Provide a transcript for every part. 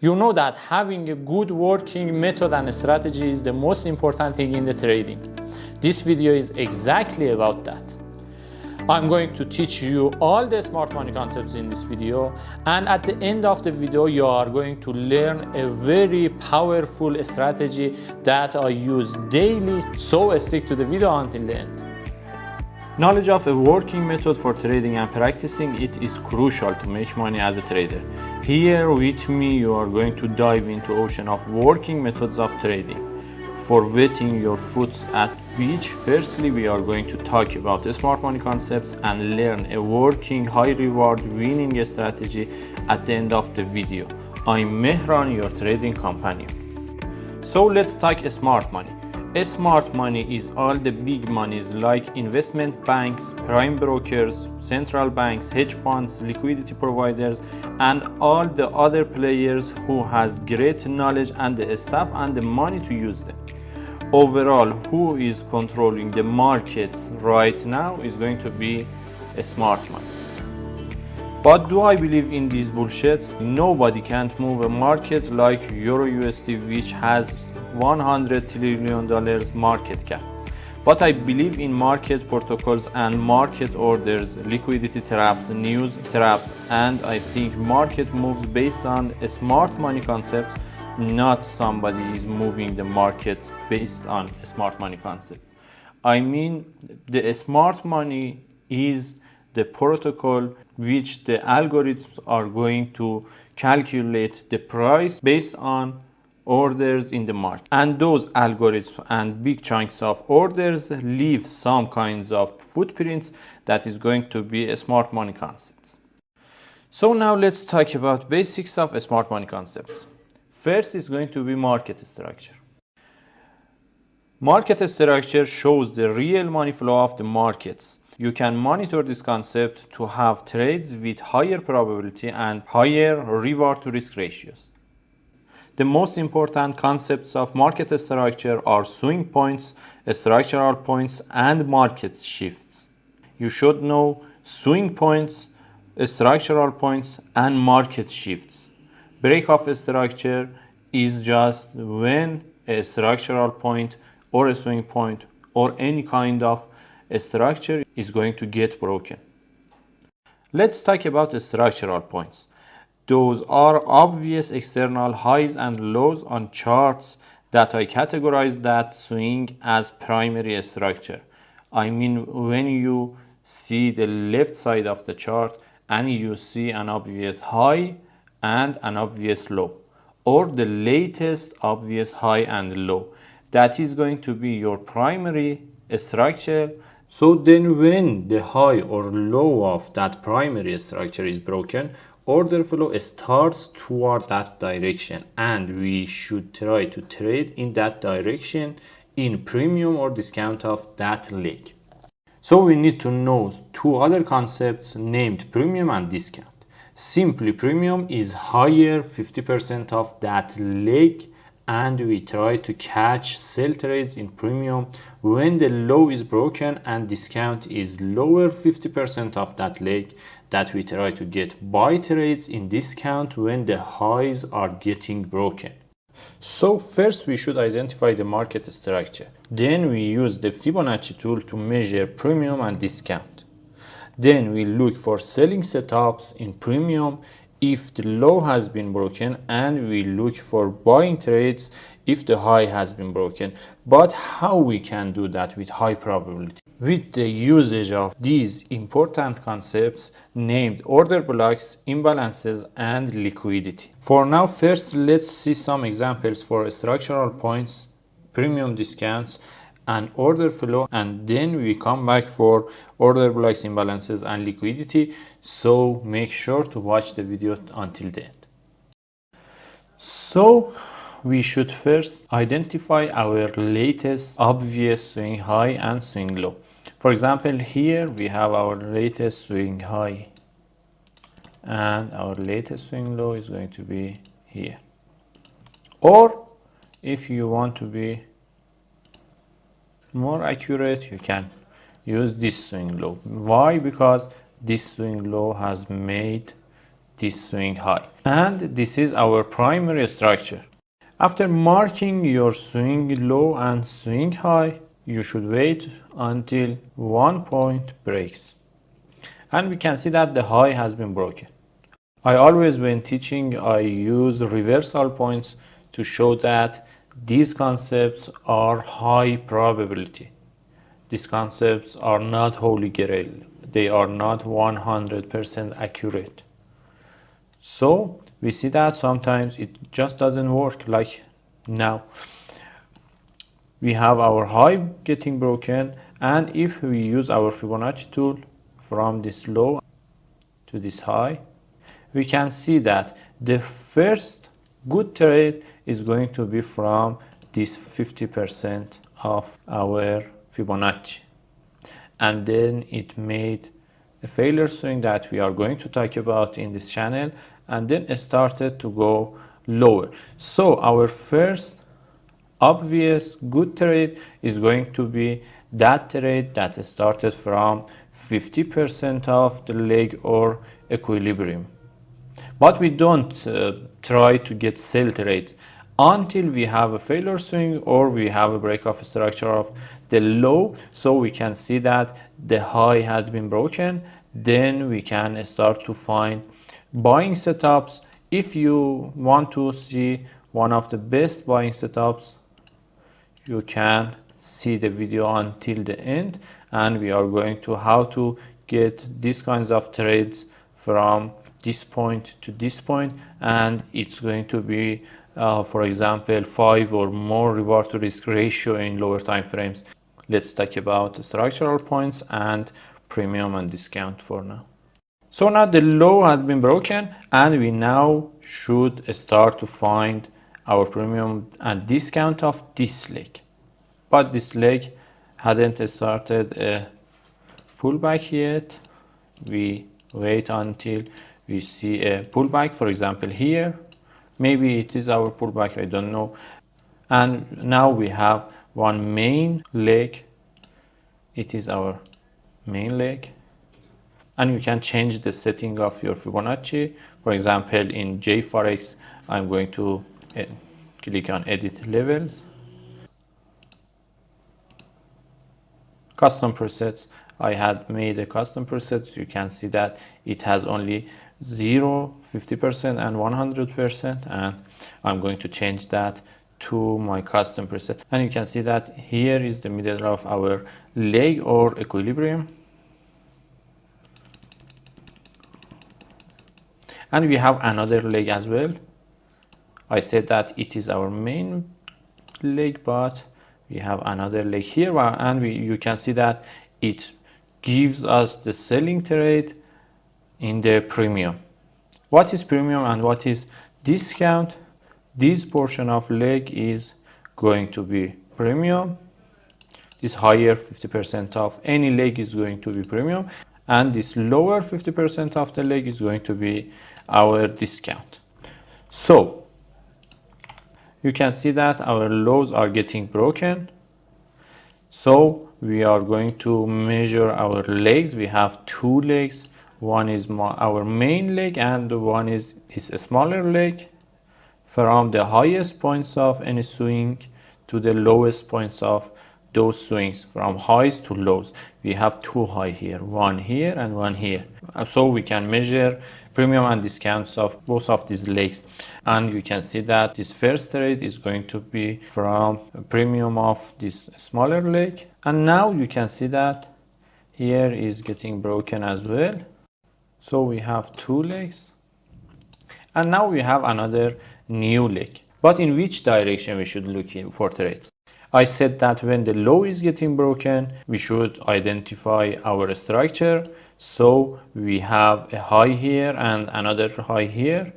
You know that having a good working method and strategy is the most important thing in the trading. This video is exactly about that. I'm going to teach you all the smart money concepts in this video, and at the end of the video you are going to learn a very powerful strategy that I use daily, so stick to the video until the end. Knowledge of a working method for trading and practicing it is crucial to make money as a trader. Here with me you are going to dive into ocean of working methods of trading. For wetting your foots at beach, firstly we are going to talk about the smart money concepts and learn a working high reward winning strategy at the end of the video. I'm Mehran, your trading companion. So let's talk smart money. Smart money is all the big monies like investment banks, prime brokers, central banks, hedge funds, liquidity providers, and all the other players who has great knowledge and the staff and the money to use them. Overall, who is controlling the markets right now is going to be a smart money. But do I believe in these bullshit? Nobody can't move a market like Euro USD, which has $100 trillion market cap. But I believe in market protocols and market orders, liquidity traps, news traps, and I think market moves based on smart money concepts, not somebody is moving the markets based on smart money concepts. I mean, the smart money is the protocol which the algorithms are going to calculate the price based on orders in the market, and those algorithms and big chunks of orders leave some kinds of footprints that is going to be a smart money concepts. So now let's talk about basics of smart money concepts. First is going to be market structure. Market structure shows the real money flow of the markets. You can monitor this concept to have trades with higher probability and higher reward to risk ratios. The most important concepts of market structure are swing points, structural points, and market shifts. You should know swing points, structural points, and market shifts. Break of structure is just when a structural point or a swing point or any kind of structure is going to get broken. Let's talk about the structural points. Those are obvious external highs and lows on charts that I categorize that swing as primary structure. I mean, when you see the left side of the chart and you see an obvious high and an obvious low, or the latest obvious high and low, that is going to be your primary structure. So then when the high or low of that primary structure is broken, order flow starts toward that direction, and we should try to trade in that direction in premium or discount of that leg. So we need to know two other concepts named premium and discount. Simply premium is higher 50% of that leg, and we try to catch sell trades in premium when the low is broken, and discount is lower 50% of that leg, that we try to get buy trades in discount when the highs are getting broken. So first we should identify the market structure. Then we use the Fibonacci tool to measure premium and discount. Then we look for selling setups in premium if the low has been broken, and we look for buying trades if the high has been broken. But how we can do that with high probability? With the usage of these important concepts named order blocks, imbalances, and liquidity. For now, first let's see some examples for structural points, premium, discounts, and order flow, and then we come back for order blocks, imbalances, and liquidity. So make sure to watch the video until the end. So we should first identify our latest obvious swing high and swing low. For example, here we have our latest swing high, and our latest swing low is going to be here. Or if you want to be more accurate, you can use this swing low. Why? Because this swing low has made this swing high. And this is our primary structure. After marking your swing low and swing high, you should wait until one point breaks. And we can see that the high has been broken. I always, when teaching, I use reversal points to show that these concepts are high probability. These concepts are not holy grail. They are not 100% accurate. So we see that sometimes it just doesn't work, like now. We have our high getting broken, and if we use our Fibonacci tool from this low to this high, we can see that the first good trade is going to be from this 50% of our Fibonacci. And then it made a failure swing that we are going to talk about in this channel, and then it started to go lower. So our first obvious good trade is going to be that trade that started from 50% of the leg or equilibrium. But we don't try to get sell trades until we have a failure swing or we have a break of structure of the low, so we can see that the high has been broken. Then we can start to find buying setups. If you want to see one of the best buying setups, you can see the video until the end, and we are going to how to get these kinds of trades from this point to this point, and it's going to be for example 5 or more reward to risk ratio in lower time frames. Let's talk about structural points and premium and discount for now. So now the low has been broken, and we now should start to find our premium and discount of this leg. But this leg hadn't started a pullback yet. We wait until we see a pullback, for example here. Maybe it is our pullback, I don't know. And now we have one main leg. It is our main leg. And you can change the setting of your Fibonacci. For example, in JForex, I'm going to click on edit levels. Custom presets. I had made a custom preset. You can see that it has only 0, 50% and 100%, and I'm going to change that to my custom preset. And you can see that here is the middle of our leg or equilibrium. And we have another leg as well. I said that it is our main leg, but we have another leg here, and you can see that it gives us the selling trade in the premium. What is premium and what is discount? This portion of leg is going to be premium. This higher 50% of any leg is going to be premium, and this lower 50% of the leg is going to be our discount. So you can see that our lows are getting broken. So we are going to measure our legs. We have two legs. One is our main leg, and one is this smaller leg. From the highest points of any swing to the lowest points of those swings, from highs to lows. We have two high here, one here and one here. So we can measure premium and discounts of both of these legs. And you can see that this first trade is going to be from a premium of this smaller leg. And now you can see that here is getting broken as well. So we have two legs. And now we have another new leg. But in which direction we should look for trades? I said that when the low is getting broken, we should identify our structure. So we have a high here and another high here.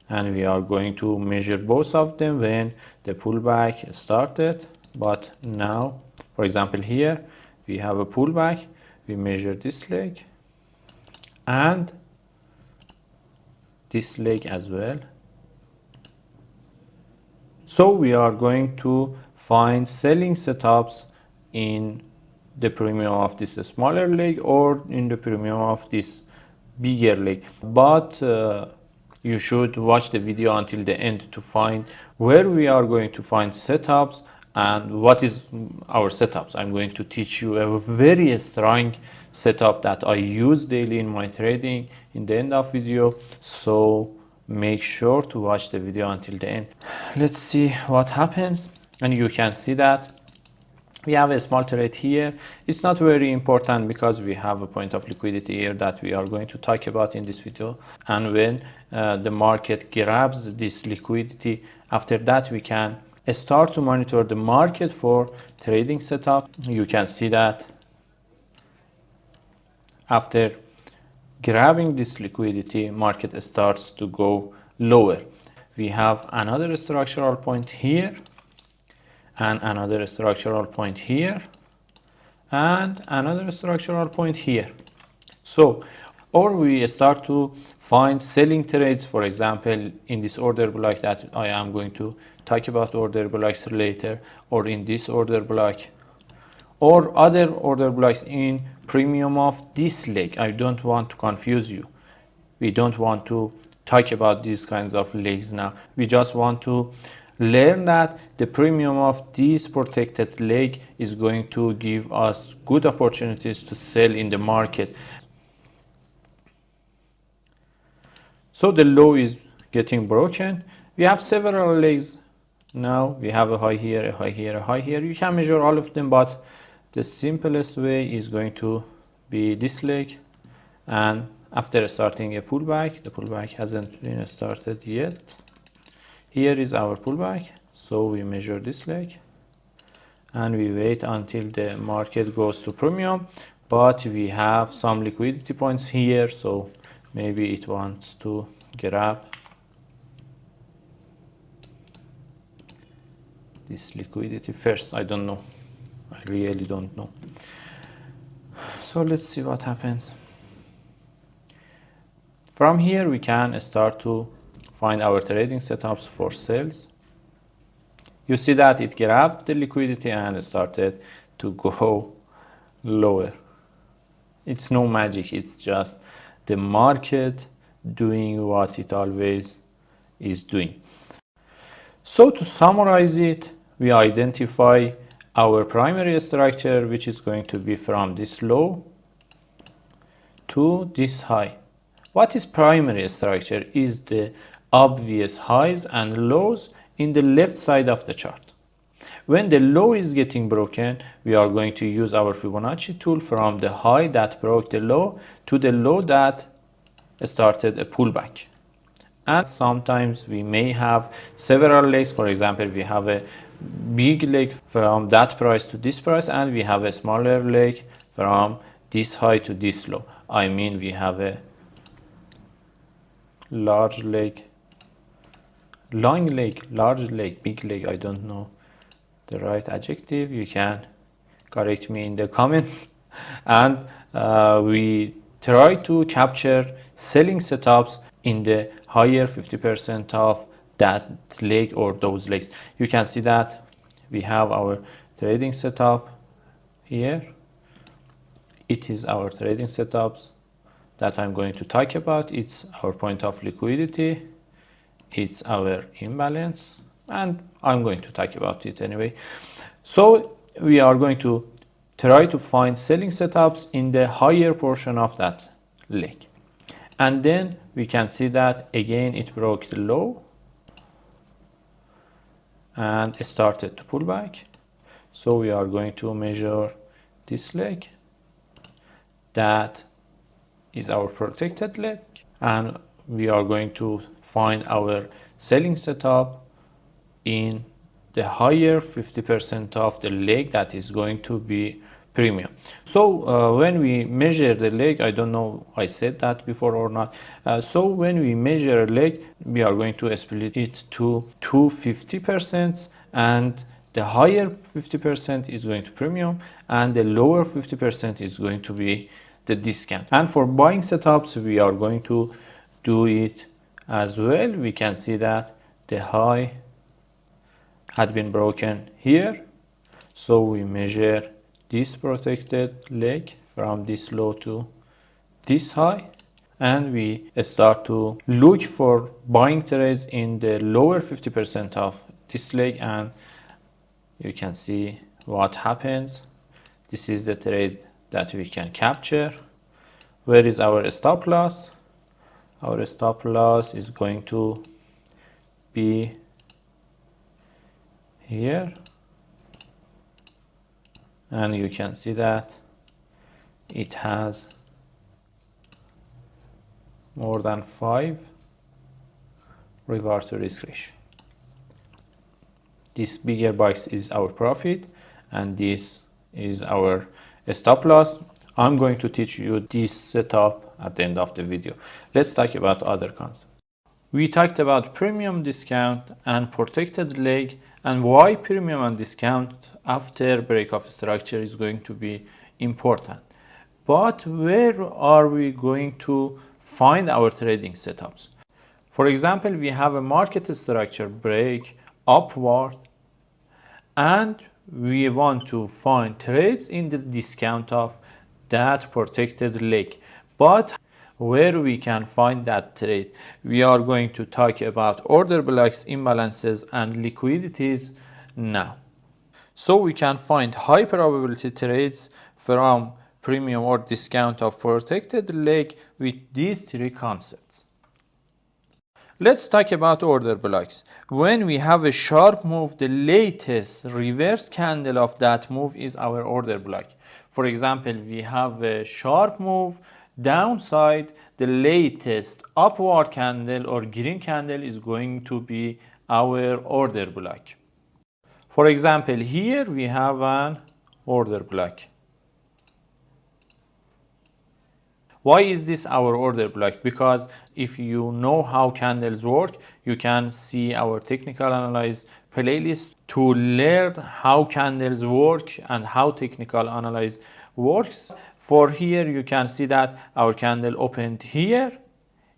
And we are going to measure both of them when the pullback started. But now, for example, here we have a pullback. We measure this leg and this leg as well. So we are going to find selling setups in the premium of this smaller leg or in the premium of this bigger leg, but you should watch the video until the end to find where we are going to find setups and what is our setups. I'm going to teach you a very strong setup that I use daily in my trading in the end of video, so make sure to watch the video until the end. Let's see what happens, and you can see that we have a small trade here. It's not very important because we have a point of liquidity here that we are going to talk about in this video. And when the market grabs this liquidity, after that we can start to monitor the market for trading setup. You can see that after grabbing this liquidity, market starts to go lower. We have another structural point here, and another structural point here, and another structural point here. So, or we start to find selling trades, for example, in this order block that I am going to talk about order blocks later, or in this order block, or other order blocks in premium of this leg. I don't want to confuse you. We don't want to talk about these kinds of legs now. We just want to learn that the premium of this protected leg is going to give us good opportunities to sell in the market. So the low is getting broken. We have several legs now. We have a high here, a high here, a high here. You can measure all of them, but the simplest way is going to be this leg. And after starting a pullback, the pullback hasn't been started yet. Here is our pullback, so we measure this leg and we wait until the market goes to premium, but we have some liquidity points here, so maybe it wants to grab this liquidity first. I don't know. I really don't know. So let's see what happens. From here we can start to find our trading setups for sales. You see that it grabbed the liquidity and started to go lower. It's no magic, it's just the market doing what it always is doing. So to summarize it, we identify our primary structure, which is going to be from this low to this high. What is primary structure is the obvious highs and lows in the left side of the chart. When the low is getting broken, we are going to use our Fibonacci tool from the high that broke the low to the low that started a pullback. And sometimes we may have several legs. For example, we have a big leg from that price to this price, and we have a smaller leg from this high to this low. I mean, we have a large leg, long leg, large leg, big leg. I don't know the right adjective. You can correct me in the comments. And we try to capture selling setups in the higher 50% of that leg or those legs. You can see that we have our trading setup here. It is our trading setups that I'm going to talk about. It's our point of liquidity, it's our imbalance, and I'm going to talk about it anyway. So we are going to try to find selling setups in the higher portion of that leg. And then we can see that again it broke the low and started to pull back. So we are going to measure this leg. That is our protected leg, and we are going to find our selling setup in the higher 50% of the leg that is going to be premium. So when we measure the leg, I don't know I said that before or not. So when we measure a leg, we are going to split it to two 50%, and the higher 50% is going to premium and the lower 50% is going to be the discount. And for buying setups, we are going to do it as well. We can see that the high had been broken here, so we measure this protected leg from this low to this high, and we start to look for buying trades in the lower 50% of this leg, and you can see what happens. This is the trade that we can capture. Where is our stop loss? Our stop loss is going to be here, and you can see that it has more than 5 reward to risk ratio. This bigger box is our profit, and this is our stop loss. I'm going to teach you this setup at the end of the video. Let's talk about other concepts. We talked about premium discount and protected leg, and why premium and discount after break of structure is going to be important. But where are we going to find our trading setups? For example, we have a market structure break upward, and we want to find trades in the discount of that protected leg. But where we can find that trade? We are going to talk about order blocks, imbalances, and liquidities now. So we can find high probability trades from premium or discount of protected leg with these three concepts. Let's talk about order blocks. When we have a sharp move, the latest reverse candle of that move is our order block. For example, we have a sharp move downside, the latest upward candle or green candle is going to be our order block. For example, here we have an order block. Why is this our order block? Because if you know how candles work, you can see our technical analyze playlist to learn how candles work and how technical analyze works. For here, you can see that our candle opened here,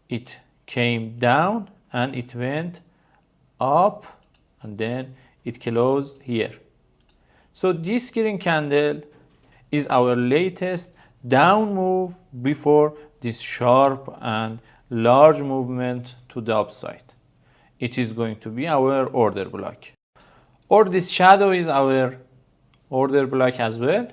it came down and it went up, and then it closed here. So this green candle is our latest down move before this sharp and large movement to the upside. It is going to be our order block. Or this shadow is our order block as well.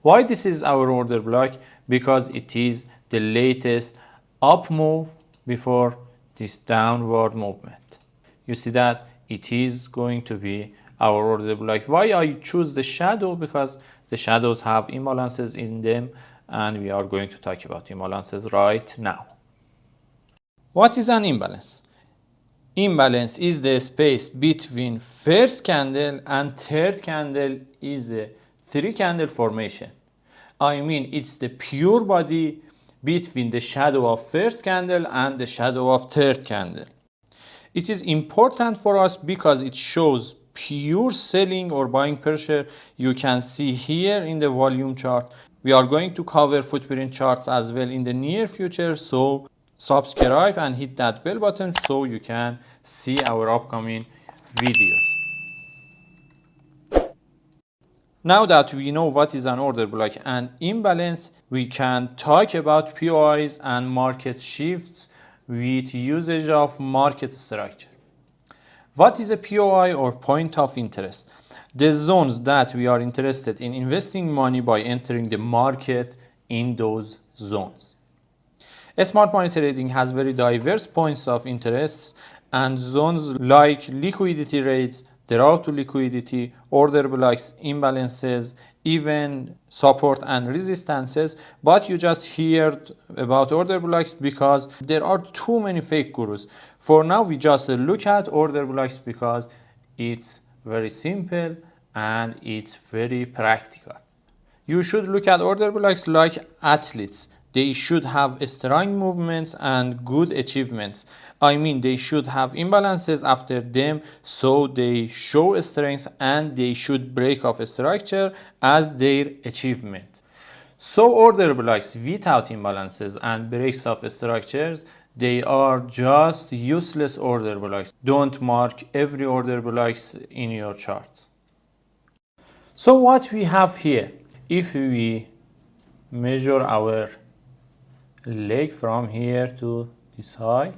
Why this is our order block? Because it is the latest up move before this downward movement. You see that it is going to be our order block. Why I choose the shadow? Because the shadows have imbalances in them, and we are going to talk about imbalances right now. What is an imbalance? Imbalance is the space between first candle and third candle is a 3 candle formation. I mean, it's the pure body between the shadow of first candle and the shadow of third candle. It is important for us because it shows pure selling or buying pressure. You can see here in the volume chart. We are going to cover footprint charts as well in the near future, so subscribe and hit that bell button so you can see our upcoming videos. Now that we know what is an order block and imbalance, we can talk about POIs and market shifts with usage of market structure. What is a POI or point of interest? The zones that we are interested in investing money by entering the market in those zones. Smart money trading has very diverse points of interest and zones like liquidity rates, the route to liquidity, order blocks, imbalances, even support and resistances. But you just heard about order blocks because there are too many fake gurus. For now, we just look at order blocks because it's very simple and it's very practical. You should look at order blocks like athletes. They should have strong movements and good achievements. I mean, they should have imbalances after them so they show strength, and they should break off a structure as their achievement. So order blocks without imbalances and breaks of structures, they are just useless order blocks. Don't mark every order blocks in your charts. So what we have here, if we measure our leg from here to this high.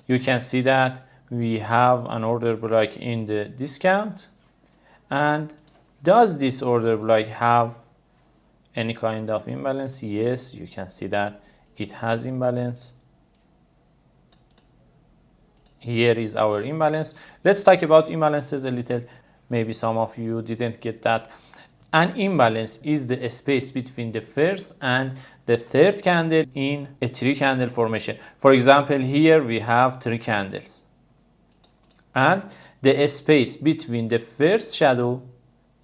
You can see that we have an order block in the discount. And does this order block have any kind of imbalance? Yes, you can see that it has imbalance. Here is our imbalance. Let's talk about imbalances a little. Maybe some of you didn't get that. An imbalance is the space between the first and the third candle in a three candle formation. For example, here we have three candles. And the space between the first shadow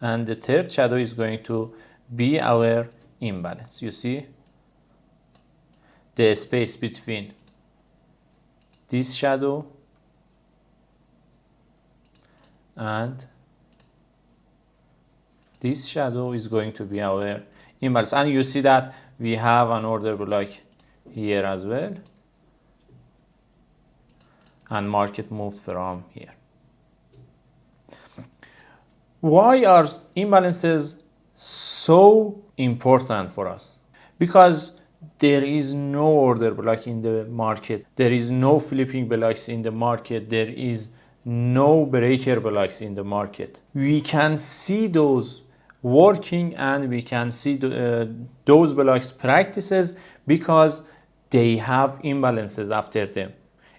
and the third shadow is going to be our imbalance. You see? The space between this shadow and this shadow is going to be our imbalance. And you see that we have an order block here as well. And market moved from here. Why are imbalances so important for us? Because there is no order block in the market. There is no flipping blocks in the market. There is no breaker blocks in the market. We can see those working and we can see those blocks practices because they have imbalances after them.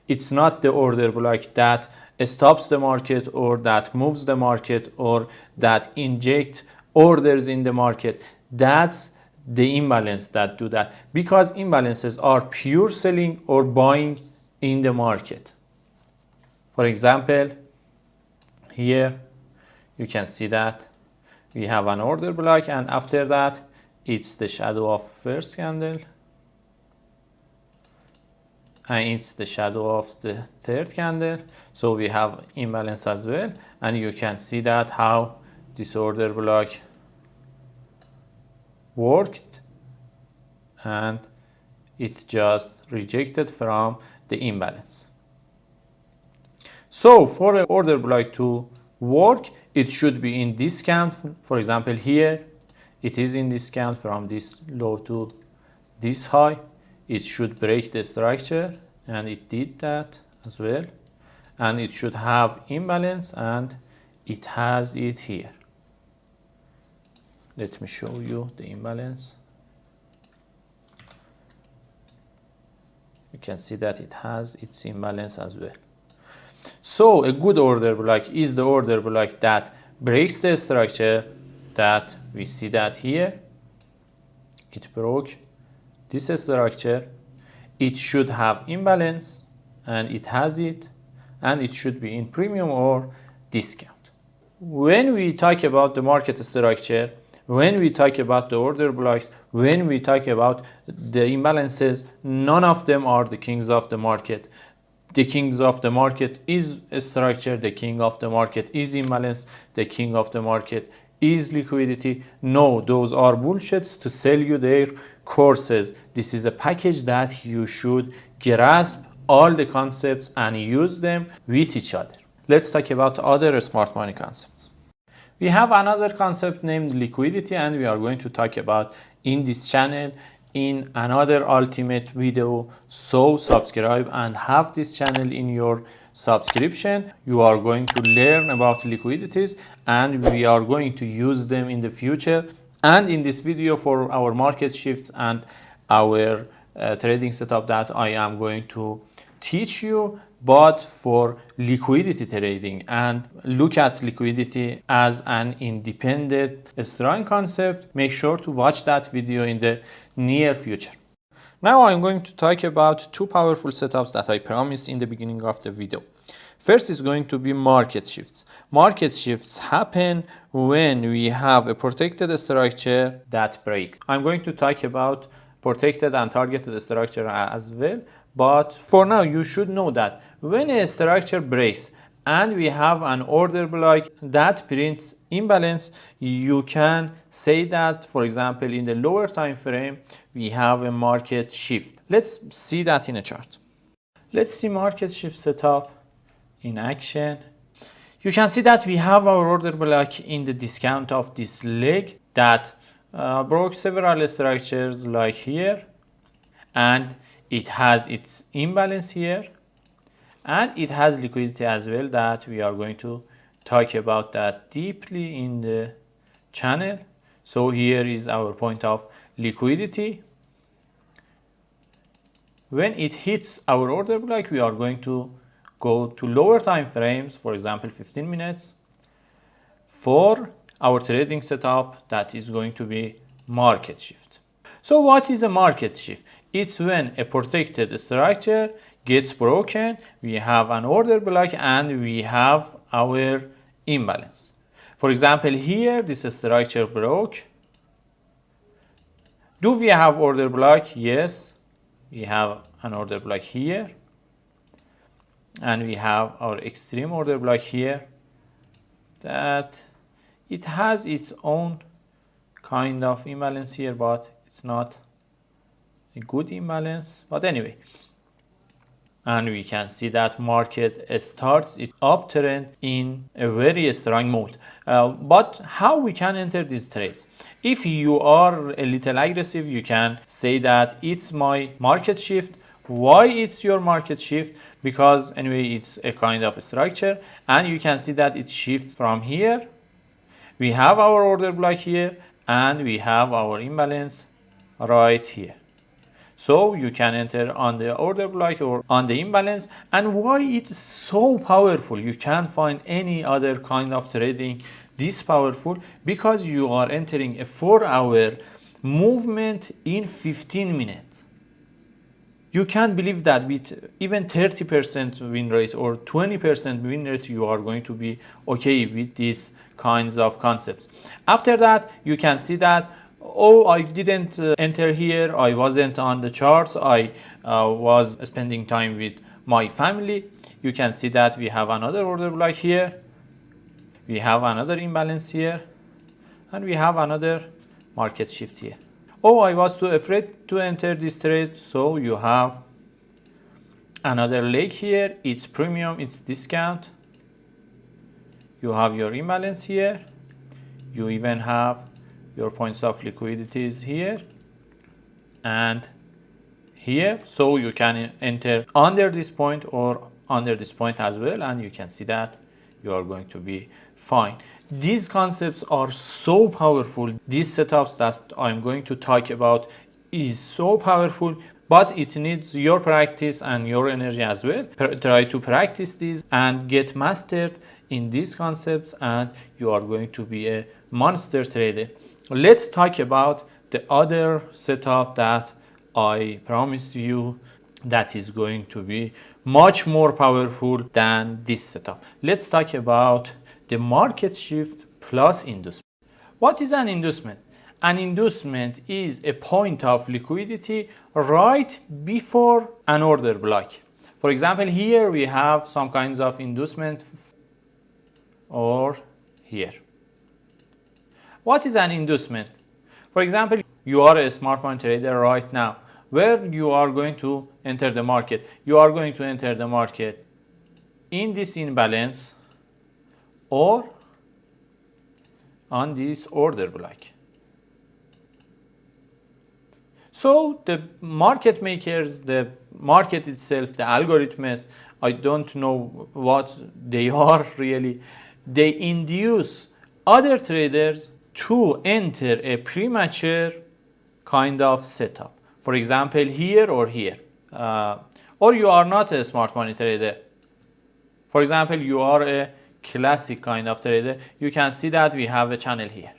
It's not the order block that stops the market or that moves the market or that inject orders in the market. That's the imbalance that do that, because imbalances are pure selling or buying in the market. For example, here you can see that we have an order block and after that it's the shadow of first candle and it's the shadow of the third candle. So we have imbalance as well, and you can see that how this order block worked and it just rejected from the imbalance. So for an order block to work, it should be in discount. For example, here it is in discount from this low to this high. It should break the structure and it did that as well. And it should have imbalance and it has it here. Let me show you the imbalance. You can see that it has its imbalance as well. So a good order block is the order block that breaks the structure, that we see that here. It broke this structure. It should have imbalance and it has it, and it should be in premium or discount. When we talk about the market structure, when we talk about the order blocks, when we talk about the imbalances, none of them are the kings of the market. The kings of the market is structure, the king of the market is imbalance, the king of the market is liquidity. No, those are bullshits to sell you their courses. This is a package that you should grasp all the concepts and use them with each other. Let's talk about other smart money concepts. We have another concept named liquidity, and we are going to talk about in this channel in another ultimate video. So subscribe and have this channel in your subscription. You are going to learn about liquidities and we are going to use them in the future. And in this video for our market shifts and our trading setup that I am going to teach you, but for liquidity trading, and look at liquidity as an independent, strong concept. Make sure to watch that video in the near future. Now I'm going to talk about two powerful setups that I promised in the beginning of the video. First is going to be market shifts. Market shifts happen when we have a protected structure that breaks. I'm going to talk about protected and targeted structure as well. But for now, you should know that when a structure breaks and we have an order block that prints imbalance, you can say that, for example, in the lower time frame, we have a market shift. Let's see that in a chart. Let's see market shift setup in action. You can see that we have our order block in the discount of this leg that broke several structures like here. and it has its imbalance here, and it has liquidity as well that we are going to talk about that deeply in the channel. So here is our point of liquidity. When it hits our order block, we are going to go to lower time frames, for example 15 minutes, for our trading setup that is going to be market shift. So what is a market shift? It's when a protected structure gets broken, we have an order block and we have our imbalance. For example, here this structure broke. Do we have order block? Yes, we have an order block here, and we have our extreme order block here that it has its own kind of imbalance here, but it's not a good imbalance. But anyway, and we can see that market starts its uptrend in a very strong mode. But how we can enter these trades? If you are a little aggressive, you can say that it's my market shift. Why it's your market shift? Because anyway, it's a kind of structure, and you can see that it shifts from here. We have our order block here, and we have our imbalance right here. So you can enter on the order block or on the imbalance. And why it's so powerful, you can't find any other kind of trading this powerful, because you are entering a 4-hour movement in 15 minutes. You can't believe that with even 30% win rate or 20% win rate, you are going to be okay with these kinds of concepts. After that, you can see that, oh, I didn't enter here, I wasn't on the charts, I was spending time with my family. You can see that we have another order block here, we have another imbalance here, and we have another market shift here. Oh, I was too afraid to enter this trade, so you have another leg here, it's premium, it's discount. You have your imbalance here, you even have your points of liquidities here and here, so you can enter under this point or under this point as well, and you can see that you are going to be fine. These concepts are so powerful. These setups that I'm going to talk about is so powerful, but it needs your practice and your energy as well. Try to practice these and get mastered in these concepts, and you are going to be a monster trader. Let's talk about the other setup that I promised you that is going to be much more powerful than this setup. Let's talk about the market shift plus inducement. What is an inducement? An inducement is a point of liquidity right before an order block. For example, here we have some kinds of inducement, or here. What is an inducement? For example, you are a smart money trader right now. Where you are going to enter the market? You are going to enter the market in this imbalance or on this order block. So the market makers, the market itself, the algorithms, I don't know what they are really, they induce other traders to enter a premature kind of setup. For example, here or here. Or you are not a smart money trader. For example, you are a classic kind of trader. You can see that we have a channel here.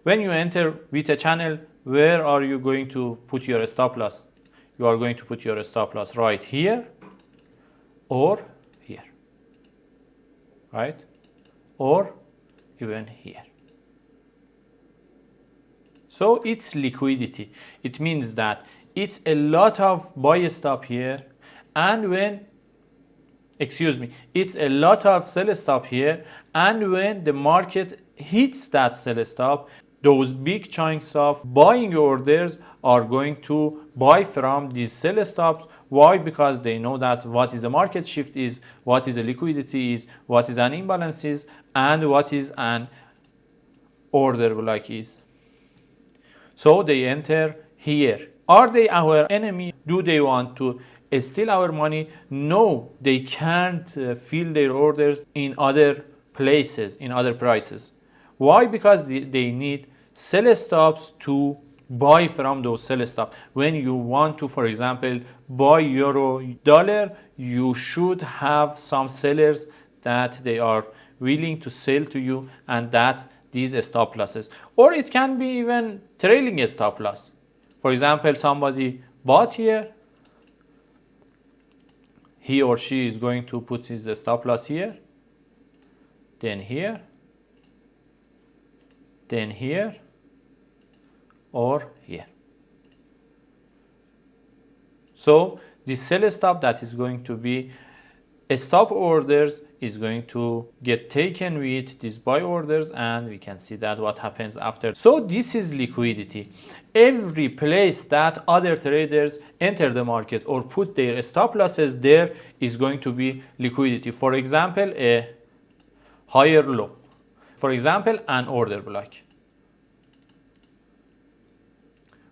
When you enter with a channel, where are you going to put your stop loss? You are going to put your stop loss right here or here, right? Or even here. So it's liquidity. It means that it's a lot of buy stop here, and it's a lot of sell stop here, and when the market hits that sell stop, those big chunks of buying orders are going to buy from these sell stops. Why? Because they know that what is a market shift is, what is a liquidity is, what is an imbalance is, and what is an order block is. So they enter here. Are they our enemy? Do they want to steal our money? No, they can't fill their orders in other places, in other prices. Why? Because they need sell stops to buy from those sell stops. When you want to, for example, buy euro dollar, you should have some sellers that they are willing to sell to you, and that's these stop losses. Or it can be even trailing stop loss. For example, somebody bought here, he or she is going to put his stop loss here, then here, then here, or here. So the sell stop that is going to be stop orders is going to get taken with these buy orders, and we can see that what happens after. So this is liquidity. Every place that other traders enter the market or put their stop losses, there is going to be liquidity. For example, a higher low. For example, an order block.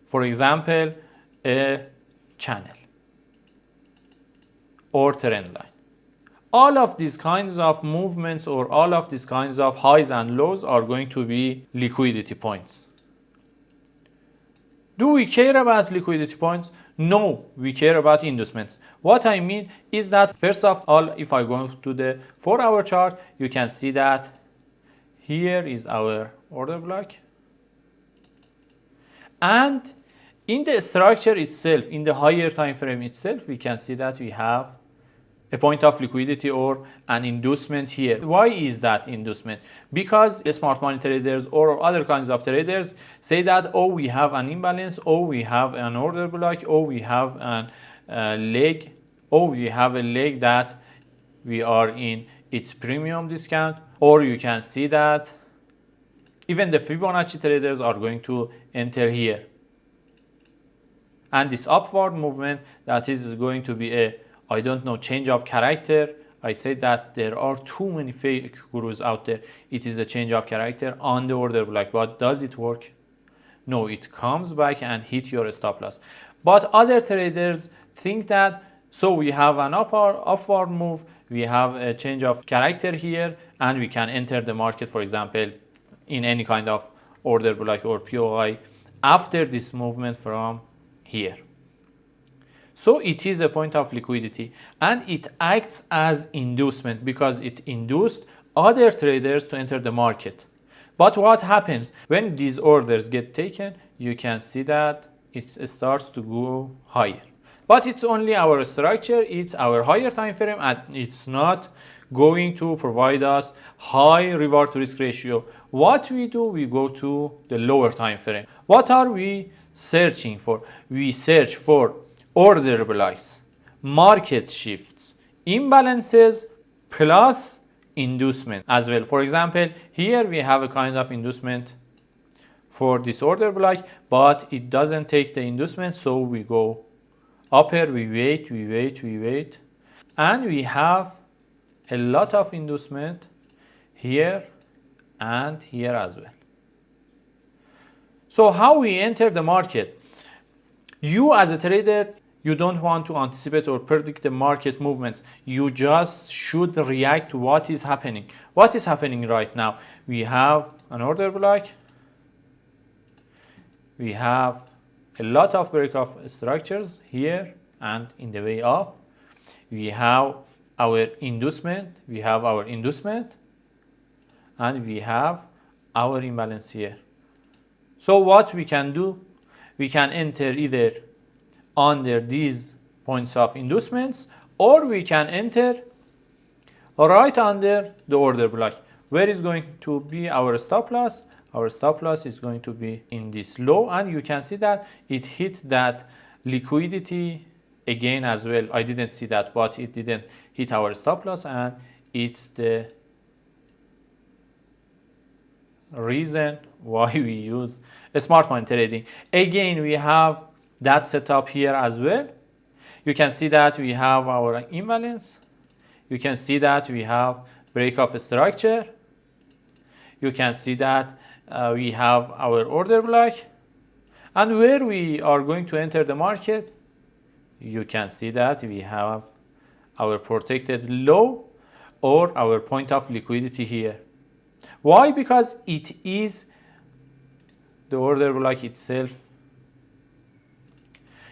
For example, a channel or trend line. All of these kinds of movements or all of these kinds of highs and lows are going to be liquidity points. Do we care about liquidity points? No, we care about inducements. What I mean is that first of all, if I go to the 4-hour chart, you can see that here is our order block. And in the structure itself, in the higher time frame itself, we can see that we have a point of liquidity or an inducement here. Why is that inducement? Because smart money traders or other kinds of traders say that, oh, we have an imbalance, oh, we have an order block, oh, we have a leg, oh, we have a leg that we are in its premium discount. Or you can see that even the Fibonacci traders are going to enter here. And this upward movement, that is going to be a, I don't know, change of character. I said that there are too many fake gurus out there. It is a change of character on the order block, but does it work? No, it comes back and hit your stop loss. But other traders think that, so we have an upward move, we have a change of character here, and we can enter the market, for example, in any kind of order block or POI after this movement from here. So it is a point of liquidity, and it acts as inducement because it induced other traders to enter the market. But what happens when these orders get taken? You can see that it starts to go higher. But it's only our structure, it's our higher time frame, and it's not going to provide us high reward to risk ratio. What we do, we go to the lower time frame. What are we searching for? We search for order blocks, market shifts, imbalances, plus inducement as well. For example, here we have a kind of inducement for this order block, but it doesn't take the inducement, so we go upper, we wait, and we have a lot of inducement here and here as well. So how we enter the market? You as a trader, you don't want to anticipate or predict the market movements. You just should react to what is happening. What is happening right now? We have an order block. We have a lot of break-off structures here and in the way up. We have our inducement. And we have our imbalance here. So what we can do? We can enter either under these points of inducements, or we can enter right under the order block. Where is going to be our stop loss? Our stop loss is going to be in this low, and you can see that it hit that liquidity again as well. I didn't see that, but it didn't hit our stop loss, and it's the reason why we use smart money trading. Again, we have that setup here as well. You can see that we have our imbalance. You can see that we have break-off structure. you can see that we have our order block, and where we are going to enter the market, you can see that we have our protected low or our point of liquidity here. Why? Because it is the order block itself.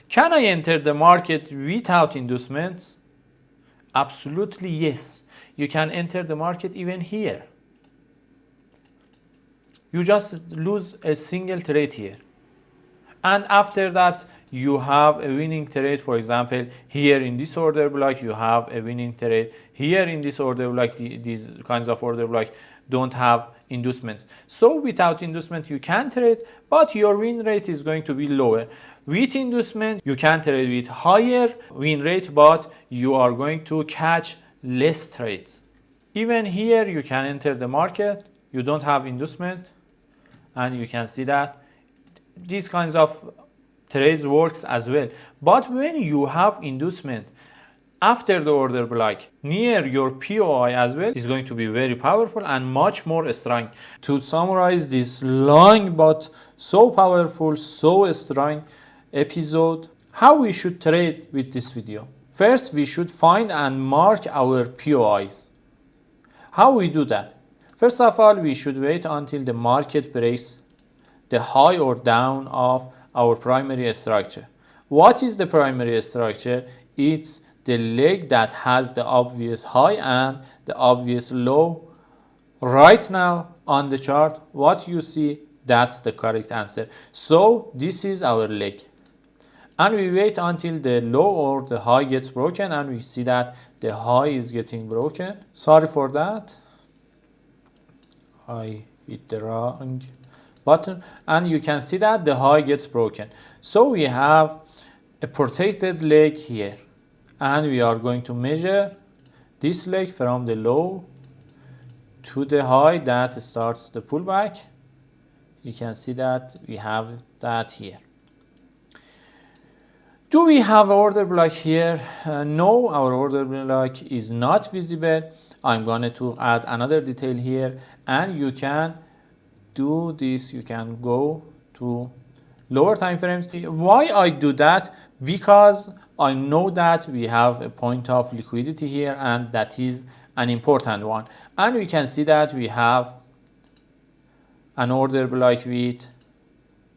Can I enter the market without inducements? Absolutely yes. You can enter the market even here. You just lose a single trade here. And after that, you have a winning trade. For example, here in this order block, you have a winning trade. Here in this order block, these kinds of order block don't have inducements. So without inducement, you can trade, but your win rate is going to be lower. With inducement, you can trade with higher win rate, but you are going to catch less trades. Even here, you can enter the market. You don't have inducement, and you can see that these kinds of trades works as well. But when you have inducement after the order block near your POI as well, is going to be very powerful and much more strong. To summarize this long but so powerful, so strong episode, how we should trade with this video. First, we should find and mark our POIs. How we do that? First of all, we should wait until the market breaks the high or down of our primary structure. What is the primary structure? It's the leg that has the obvious high and the obvious low. Right now on the chart, what you see, that's the correct answer. So this is our leg. And we wait until the low or the high gets broken, and we see that the high is getting broken. Sorry for that. I hit the wrong button, and you can see that the high gets broken. So we have a protected leg here, and we are going to measure this leg from the low to the high that starts the pullback. You can see that we have that here. Do we have an order block here? No, our order block is not visible. I'm going to add another detail here, and you can do this. You can go to lower time frames. Why I do that? Because I know that we have a point of liquidity here, and that is an important one. And we can see that we have an order block with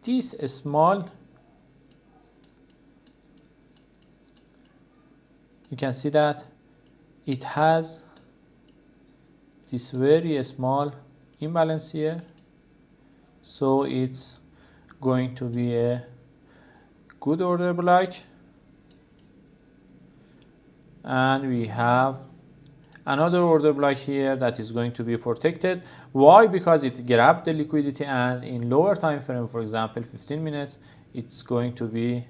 this small, you can see that it has this very small imbalance here. So it's going to be a good order block. And we have another order block here that is going to be protected. Why? Because it grabbed the liquidity, and in lower time frame, for example 15 minutes, it's going to be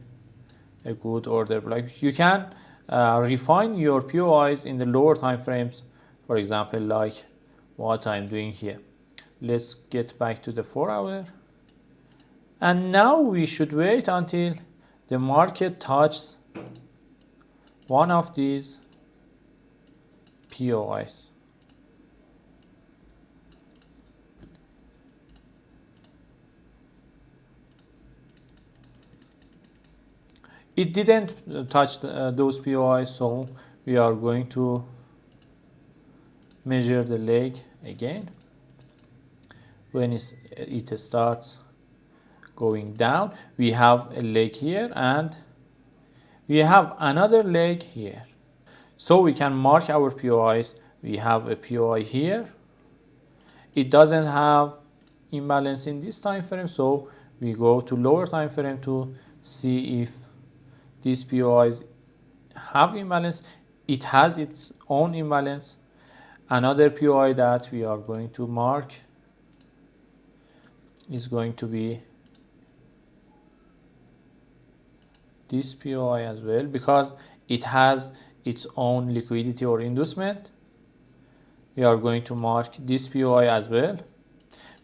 a good order block. You can refine your POIs in the lower time frames, for example, like what I'm doing here. Let's get back to the 4 hour. And now we should wait until the market touches one of these POIs. It didn't touch those POIs, so we are going to measure the leg again. When it starts going down, we have a leg here, and we have another leg here. So we can mark our POIs. We have a POI here. It doesn't have imbalance in this time frame, so we go to lower time frame to see if these POIs have imbalance. It has its own imbalance. Another POI that we are going to mark is going to be this POI as well, because it has its own liquidity or inducement. We are going to mark this POI as well,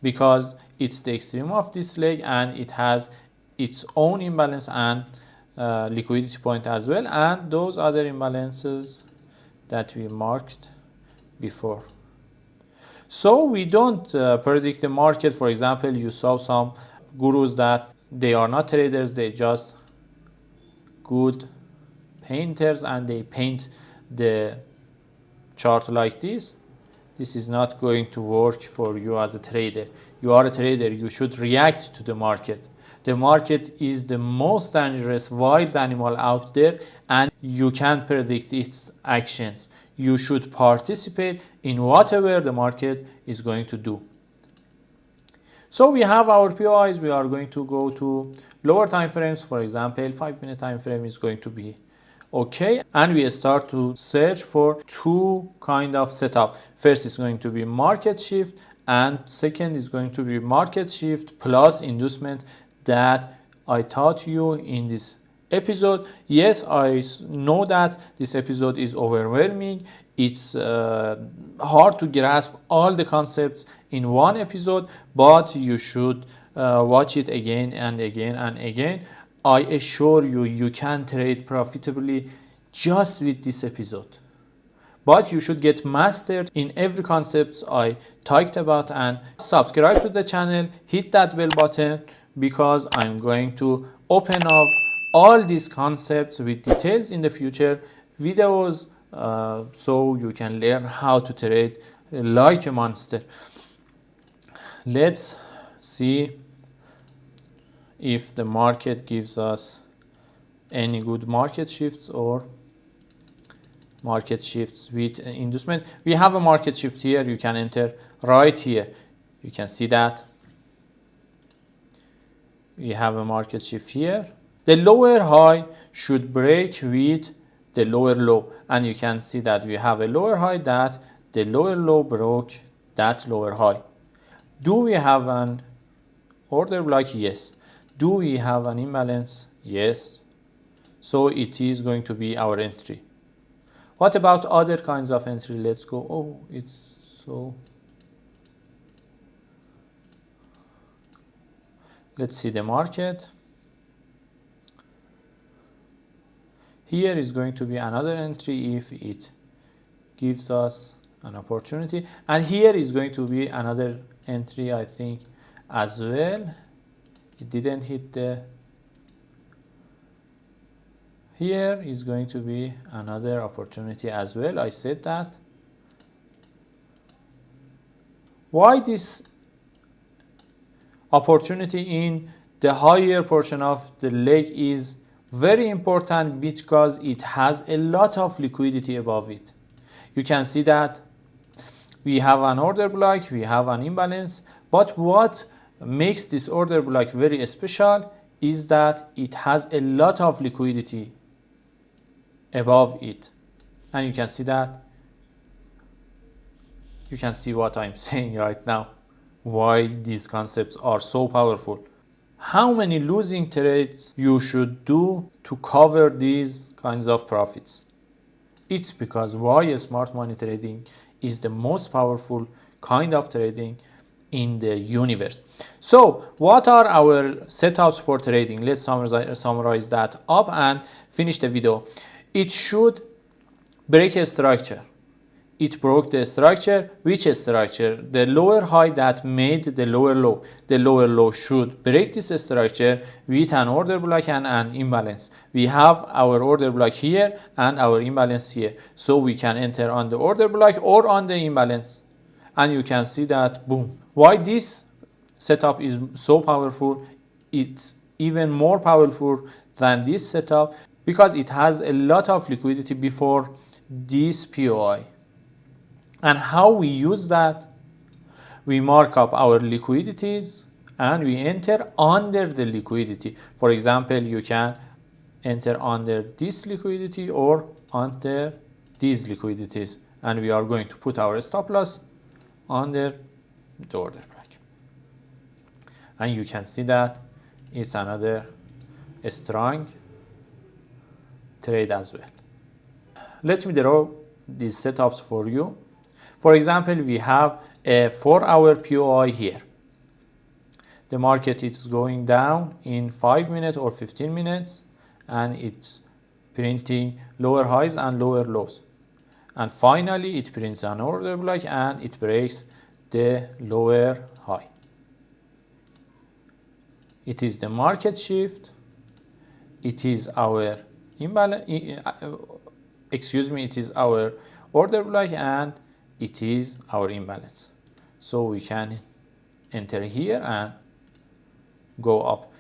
because it's the extreme of this leg and it has its own imbalance and liquidity point as well, and those other imbalances that we marked before. So we don't predict the market. For example, you saw some gurus that they are not traders, they just good painters and they paint the chart like this. This is not going to work for you as a trader. You are a trader, you should react to the market. The market is the most dangerous wild animal out there and you can't predict its actions. You should participate in whatever the market is going to do. So we have our POIs. We are going to go to lower time frames. For example, 5-minute time frame is going to be okay, and we start to search for two kind of setup. First is going to be market shift, and second is going to be market shift plus inducement that I taught you in this episode. Yes, I know that this episode is overwhelming. It's hard to grasp all the concepts in one episode, but you should watch it again and again and again. I assure you, you can trade profitably just with this episode. But you should get mastered in every concept I talked about, and subscribe to the channel, hit that bell button, because I'm going to open up all these concepts with details in the future videos, so you can learn how to trade like a monster. Let's see if the market gives us any good market shifts or market shifts with inducement. We have a market shift here. You can enter right here. You can see that we have a market shift here. The lower high should break with the lower low, and you can see that we have a lower high that the lower low broke that lower high. Do we have an order block? Yes. Do we have an imbalance? Yes. So it is going to be our entry. What about other kinds of entry? Let's go. Oh, it's so. Let's see the market. Here is going to be another entry if it gives us an opportunity. And here is going to be another entry, I think, as well. It didn't hit the. Here is going to be another opportunity as well. I said that. Why this opportunity in the higher portion of the leg is very important? Because it has a lot of liquidity above it. You can see that we have an order block, we have an imbalance, but what makes this order block very special is that it has a lot of liquidity above it. And you can see that. You can see what I'm saying right now, why these concepts are so powerful. How many losing trades you should do to cover these kinds of profits? It's because why smart money trading is the most powerful kind of trading in the universe. So what are our setups for trading? Let's summarize that up and finish the video. It should break a structure. It broke the structure. Which structure? The lower high that made the lower low. The lower low should break this structure with an order block and an imbalance. We have our order block here and our imbalance here. So we can enter on the order block or on the imbalance. And you can see that, boom. Why this setup is so powerful? It's even more powerful than this setup because it has a lot of liquidity before this POI. And how we use that? We mark up our liquidities and we enter under the liquidity. For example, you can enter under this liquidity or under these liquidities. And we are going to put our stop loss under the order block. And you can see that it's another strong trade as well. Let me draw these setups for you. For example, we have a 4-hour POI here. The market is going down in 5 minutes or 15 minutes and it's printing lower highs and lower lows. And finally it prints an order block and it breaks the lower high. It is the market shift. It is our imbalance. It is our order block, and it is our imbalance. So we can enter here and go up.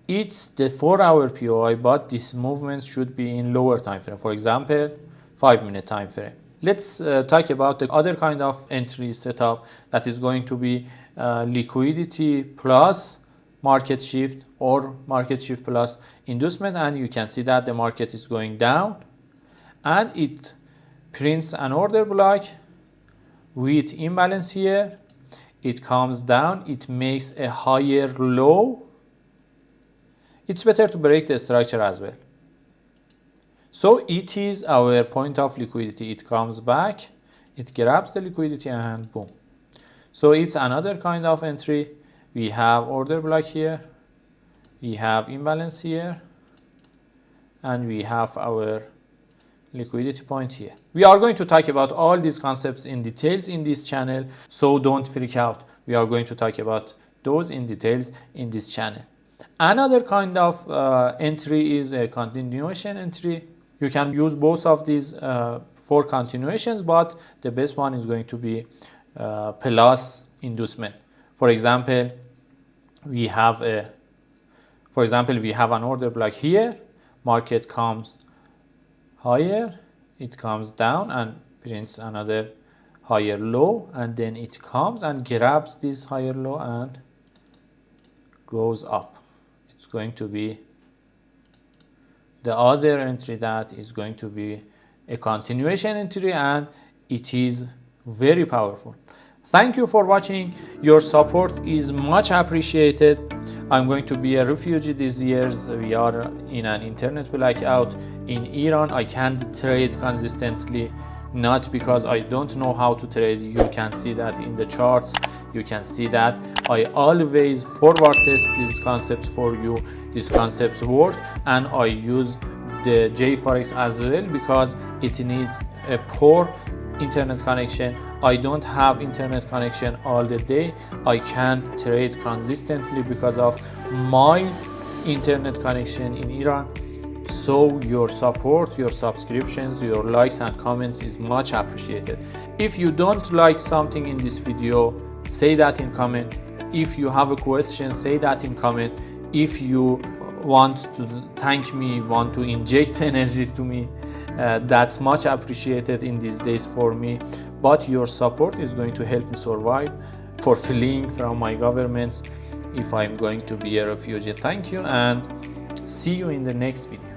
It's the 4-hour POI, but this movement should be in lower time frame. For example, 5-minute time frame. Let's talk about the other kind of entry setup that is going to be liquidity plus market shift or market shift plus inducement, and you can see that the market is going down and it prints an order block with imbalance here. It comes down, it makes a higher low. It's better to break the structure as well. So it is our point of liquidity. It comes back, it grabs the liquidity, and boom. So it's another kind of entry. We have order block here, we have imbalance here, and we have our liquidity point here. We are going to talk about all these concepts in details in this channel, so don't freak out. We are going to talk about those in details in this channel. Another kind of entry is a continuation entry. You can use both of these for continuations, but the best one is going to be plus inducement. For example, we have an order block here. Market comes higher, it comes down and prints another higher low, and then it comes and grabs this higher low and goes up. It's going to be the other entry that is going to be a continuation entry, and it is very powerful. Thank you for watching. Your support is much appreciated. I'm going to be a refugee these years. We are in an internet blackout in Iran. I can't trade consistently, not because I don't know how to trade. You can see that in the charts. You can see that I always forward test these concepts for you. These concepts work, and I use the JForex as well because it needs a poor internet connection. I don't have internet connection all the day. I can't trade consistently because of my internet connection in Iran. So your support, your subscriptions, your likes and comments is much appreciated. If you don't like something in this video, say that in comment. If you have a question, say that in comment. If you want to thank me, want to inject energy to me, that's much appreciated in these days for me. But your support is going to help me survive for fleeing from my governments if I'm going to be a refugee. Thank you, and see you in the next video.